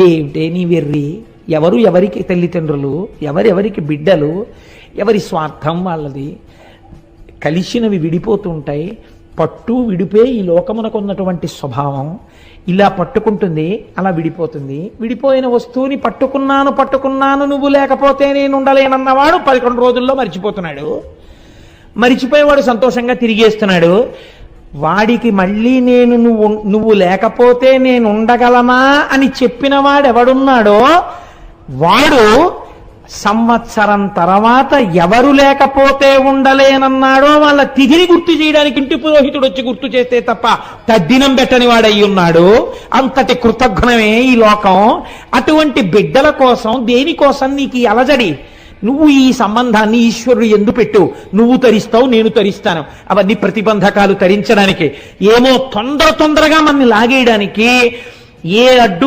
ఏమిటే నీ వెర్రి, ఎవరు ఎవరికి తల్లిదండ్రులు, ఎవరెవరికి బిడ్డలు, ఎవరి స్వార్థం వాళ్ళది. కలిసినవి విడిపోతుంటాయి. పట్టు విడిపే ఈ లోకమునకు ఉన్నటువంటి స్వభావం. ఇలా పట్టుకుంటుంది, అలా విడిపోతుంది. విడిపోయిన వస్తువుని పట్టుకున్నాను నువ్వు లేకపోతే నేను ఉండలేనన్నవాడు 11 రోజుల్లో మరిచిపోతున్నాడు. మరిచిపోయేవాడు సంతోషంగా తిరిగేస్తున్నాడు. వాడికి మళ్ళీ నువ్వు లేకపోతే నేను ఉండగలనా అని చెప్పిన వాడు ఎవడున్నాడో వాడు సంవత్సరం తర్వాత ఎవరు లేకపోతే ఉండలేనన్నాడో వాళ్ళ తిథిని గుర్తు చేయడానికి ఇంటి పురోహితుడు వచ్చి గుర్తు చేస్తే తప్ప తద్దినం పెట్టని వాడయి ఉన్నాడు. అంతటి కృతజ్ఞమే ఈ లోకం. అటువంటి బిడ్డల కోసం, దేనికోసం నీకు ఈ అలజడి? నువ్వు ఈ సంబంధాన్ని ఈశ్వరుడు ఎందు పెట్టు. నువ్వు తరిస్తావు, నేను తరిస్తాను. అవన్నీ ప్రతిబంధకాలు తరించడానికి, ఏమో తొందరగా మనల్ని లాగేయడానికి. ఏ అడ్డు